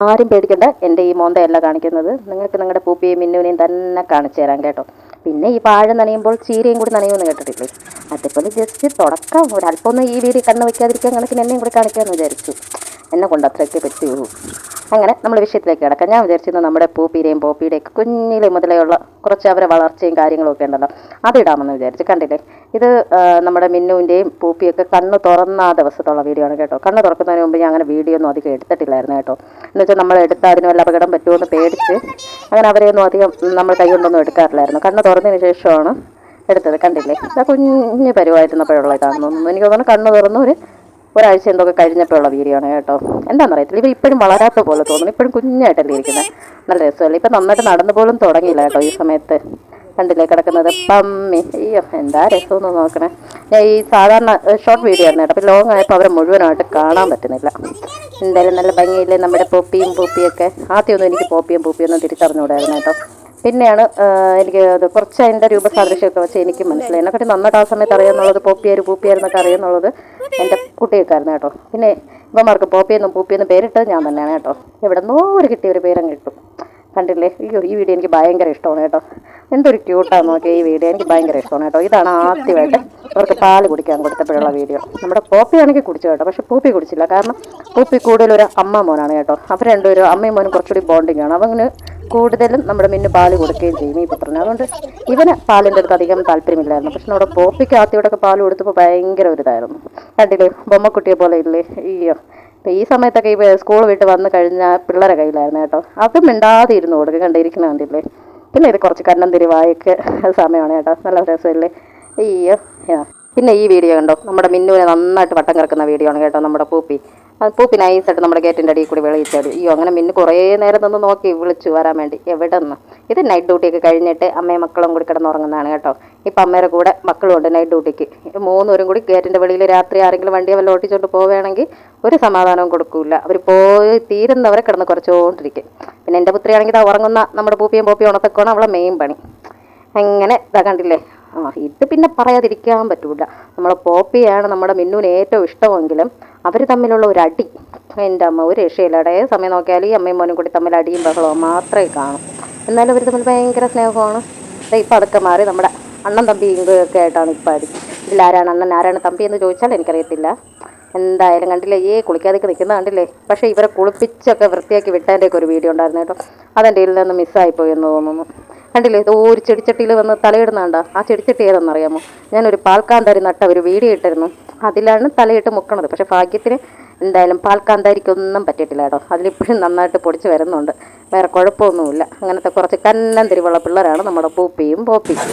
ആരും പേടിക്കണ്ട, എൻ്റെ ഈ മോന്തയല്ല കാണിക്കുന്നത്. നിങ്ങൾക്ക് നിങ്ങളുടെ പൂപ്പിയെയും മിന്നുവിനെയും തന്നെ കാണിച്ചു തരാം കേട്ടോ. പിന്നെ ഈ വാഴ നനയുമ്പോൾ ചീരയും കൂടി നനയുമെന്ന് കേട്ടിട്ടില്ലേ? അതേപോലെ ജസ്റ്റ് തുടക്കം ഒരല്പം ഒന്ന് ഈ വീഡിയോ കണ്ണ് വയ്ക്കാതിരിക്കാൻ കണക്കിന് എന്നെയും കൂടി കാണിക്കാമെന്ന് വിചാരിച്ചു. എന്നെ കൊണ്ട് അത്രയൊക്കെ പറ്റുള്ളൂ. അങ്ങനെ നമ്മൾ വിഷയത്തിലേക്ക് കിടക്കാം. ഞാൻ വിചാരിച്ചിരുന്നു നമ്മുടെ പൂപ്പിയുടെയും പോപ്പിയുടെയൊക്കെ കുഞ്ഞിലെ മുതലെയുള്ള കുറച്ച് അവരെ വളർച്ചയും കാര്യങ്ങളൊക്കെ ഉണ്ടല്ലോ, അതിടാമെന്ന് വിചാരിച്ചു. കണ്ടില്ലേ, ഇത് നമ്മുടെ മിന്നുവിൻ്റെയും പൂപ്പിയൊക്കെ കണ്ണ് തുറന്ന ആ ദിവസത്തുള്ള വീഡിയോ ആണ് കേട്ടോ. കണ്ണ് തുറക്കുന്നതിന് മുമ്പ് ഞാൻ അങ്ങനെ വീഡിയോ ഒന്നും അധികം എടുത്തിട്ടില്ലായിരുന്നു കേട്ടോ. എന്ന് വെച്ചാൽ നമ്മൾ എടുത്താൽ അതിന് വല്ല അപകടം പറ്റുമെന്ന് പേടിച്ച് അങ്ങനെ അവരെയൊന്നും അധികം നമ്മൾ കൈ കൊണ്ടൊന്നും എടുക്കാറില്ലായിരുന്നു. കണ്ണ് തുറന്നതിന് ശേഷമാണ് എടുത്തത്. കണ്ടില്ലേ, കുഞ്ഞ് പരുവായിരുന്നപ്പോഴുള്ള ഇതാണെന്ന് തോന്നുന്നു. എനിക്ക് തോന്നുന്നു കണ്ണ് തുറന്ന് ഒരാഴ്ച എന്തൊക്കെ കഴിഞ്ഞപ്പോഴുള്ള വീഡിയോ ആണ് കേട്ടോ. എന്താണെന്നറിയത്തില്ല, ഇവ ഇപ്പോഴും വളരാത്ത പോലെ തോന്നുന്നു. ഇപ്പോഴും കുഞ്ഞായിട്ടല്ലേ ഇരിക്കുന്നത്. നല്ല രസമല്ലേ. ഇപ്പം നന്നായിട്ട് നടന്നു പോലും തുടങ്ങിയില്ല കേട്ടോ ഈ സമയത്ത്. കണ്ടില്ലേ കിടക്കുന്നത് പമ്മി. അയ്യോ എന്താ രസമെന്ന് നോക്കണേ. ഞാൻ ഈ സാധാരണ ഷോർട്ട് വീഡിയോ ആയിരുന്നു കേട്ടോ. അപ്പോൾ ലോങ് ആയപ്പോൾ അവരെ മുഴുവനായിട്ട് കാണാൻ പറ്റുന്നില്ല. എന്തായാലും നല്ല ഭംഗിയില്ലേ നമ്മുടെ പൂപ്പിയൊക്കെ. ആദ്യമൊന്നും എനിക്ക് പൂപ്പിയൊന്നും തിരിച്ചറിഞ്ഞുകൂടായിരുന്നു കേട്ടോ. പിന്നെയാണ് എനിക്ക് അത് കുറച്ച് അതിൻ്റെ രൂപസാദൃശ്യമൊക്കെ വെച്ച് എനിക്ക് മനസ്സിലായി. എന്നെക്കാട്ടി നന്നായിട്ട് ആ സമയത്ത് അറിയാമെന്നുള്ളത് പൂപ്പിയായിരുന്നൊക്കെ അറിയാമെന്നുള്ളത് എൻ്റെ കുട്ടിയൊക്കെയായിരുന്നു കേട്ടോ. പിന്നെ ഇവന്മാർക്ക് പൂപ്പിയെന്നും പേരിട്ടത് ഞാൻ തന്നെയാണ് കേട്ടോ. എവിടെന്നോ ഒരു കിട്ടിയ ഒരു പേരും കിട്ടും. കണ്ടില്ലേ, അയ്യോ ഈ വീഡിയോ എനിക്ക് ഭയങ്കര ഇഷ്ടമാണ് കേട്ടോ. എന്തൊരു ക്യൂട്ടാന്ന് നോക്കിയാൽ ഈ വീഡിയോ എനിക്ക് ഭയങ്കര ഇഷ്ടമാണ് കേട്ടോ. ഇതാണ് ആദ്യമായിട്ട് അവർക്ക് പാല് കുടിക്കാൻ കൊടുത്തപ്പോഴുള്ള വീഡിയോ. നമ്മുടെ പോപ്പിയാണെങ്കിൽ കുടിച്ചു കേട്ടോ, പക്ഷെ പൂപ്പി കുടിച്ചില്ല. കാരണം പൂപ്പി കൂടുതലൊരു അമ്മ മോനാണ് കേട്ടോ. അവർ രണ്ടുപേരും അമ്മയും മോനും കുറച്ചുകൂടി ബോണ്ടിങ് ആണ്. അവന് കൂടുതലും നമ്മുടെ മിന്നു പാല് കൊടുക്കുകയും ചെയ്യും ഈ പുത്രന്. അതുകൊണ്ട് ഇവന് പാലിൻ്റെ അടുത്ത് അധികം താല്പര്യമില്ലായിരുന്നു. പക്ഷെ നമ്മുടെ പോപ്പിക്ക് ആദ്യമായിട്ടൊക്കെ പാല് കൊടുത്തപ്പോൾ ഭയങ്കര ഒരു ഇതായിരുന്നു. കണ്ടില്ലേ, ബൊമ്മക്കുട്ടിയെ പോലെ ഇല്ലേ. അയ്യോ, ഈ സമയത്തൊക്കെ ഈ സ്കൂൾ വിട്ട് വന്ന് കഴിഞ്ഞാൽ പിള്ളേരെ കയ്യിലായിരുന്നു കേട്ടോ. അതും മിണ്ടാതെ ഇരുന്ന് കൊടുക്കുക. കണ്ടിരിക്കുന്ന കണ്ടില്ലേ. പിന്നെ ഇത് കുറച്ച് കന്നം തിരിവായൊക്കെ സമയമാണ് കേട്ടോ. നല്ല രസമല്ലേ. അയ്യോ. പിന്നെ ഈ വീഡിയോ കണ്ടോ, നമ്മുടെ മിന്നുവിനെ നന്നായിട്ട് വട്ടം കിടക്കുന്ന വീഡിയോ ആണ് കേട്ടോ. നമ്മുടെ പൂപ്പി നൈസായിട്ട് നമ്മുടെ ഗേറ്റിൻ്റെ അടിയിൽ കൂടി വെളിയിച്ചാടി. അയ്യോ, അങ്ങനെ മിന്നു കുറേ നേരം നിന്ന് നോക്കി വിളിച്ചു വരാൻ വേണ്ടി. എവിടെ നിന്ന്. ഇത് നൈറ്റ് ഡ്യൂട്ടിയൊക്കെ കഴിഞ്ഞിട്ട് അമ്മയും മക്കളും കൂടി കിടന്നുറങ്ങുന്നതാണ് കേട്ടോ. ഇപ്പം അമ്മയുടെ കൂടെ മക്കളും ഉണ്ട് നൈറ്റ് ഡ്യൂട്ടിക്ക്. മൂന്നുപേരും കൂടി ഗേറ്റിൻ്റെ വെളിയിൽ രാത്രി ആരെങ്കിലും വണ്ടിയെ വല്ല ഓട്ടിച്ചുകൊണ്ട് പോവുകയാണെങ്കിൽ ഒരു സമാധാനവും കൊടുക്കില്ല. അവർ പോയി തീരുന്നവരെ കിടന്ന് കുറച്ചുകൊണ്ടിരിക്കും. പിന്നെ എൻ്റെ പുത്രിയാണെങ്കിൽ ഉറങ്ങുന്ന നമ്മുടെ പൂപ്പിയും ഉണത്തക്കോണം അവളെ മെയിൻ പണി. അങ്ങനെ ഇതാ കണ്ടില്ലേ. ഇത് പിന്നെ പറയാതിരിക്കാൻ പറ്റൂല. നമ്മളെ പോപ്പിയാണ് നമ്മുടെ മിന്നുവിന് ഏറ്റവും ഇഷ്ടമെങ്കിലും അവർ തമ്മിലുള്ള ഒരു അടി, എൻ്റെ അമ്മ ഒരു രക്ഷയില്ല. ഇടേ സമയം നോക്കിയാൽ ഈ അമ്മയും മോനും കൂടി തമ്മിൽ അടിയും ബഹളവും മാത്രമേ കാണും. എന്നാലും അവർ തമ്മിൽ ഭയങ്കര സ്നേഹമാണ്. ഇപ്പം അതൊക്കെ മാറി നമ്മുടെ അണ്ണൻ തമ്പി ഒക്കെ ആയിട്ടാണ് ഇപ്പം അടി. ഇതിലാരാണ് അണ്ണൻ ആരാണ് തമ്പി എന്ന് ചോദിച്ചാൽ എനിക്കറിയത്തില്ല. എന്തായാലും കണ്ടില്ലേ, കുളിക്കാതൊക്കെ നിൽക്കുന്ന കണ്ടില്ലേ. പക്ഷേ ഇവരെ കുളിപ്പിച്ചൊക്കെ വൃത്തിയാക്കി വിട്ടതിൻ്റെയൊക്കെ ഒരു വീഡിയോ ഉണ്ടായിരുന്നു കേട്ടോ. അതെൻ്റെ ഇതിൽ നിന്ന് മിസ്സായിപ്പോയി എന്ന് തോന്നുന്നു. കണ്ടില്ലേ, ഇത് ഒരു ചെടിച്ചട്ടിയിൽ വന്ന് തലയിടുന്നുണ്ടോ. ആ ചെടിച്ചട്ടി ഏതെന്നറിയാമോ? ഞാനൊരു പാൽക്കാന്താരി നട്ട ഒരു വീഡിയോ ഇട്ടിരുന്നു. അതിലാണ് തലയിട്ട് മുക്കണത്. പക്ഷേ ഭാഗ്യത്തിന് എന്തായാലും പാൽക്കാന്താരിക്കൊന്നും പറ്റിയിട്ടില്ല കേട്ടോ. അതിലിപ്പോഴും നന്നായിട്ട് പൊടിച്ച് വരുന്നുണ്ട്. വേറെ കുഴപ്പമൊന്നുമില്ല. അങ്ങനത്തെ കുറച്ച് കന്നം തിരിവുള്ള പിള്ളേരാണ് നമ്മുടെ പൂപ്പിയും പോപ്പിയും.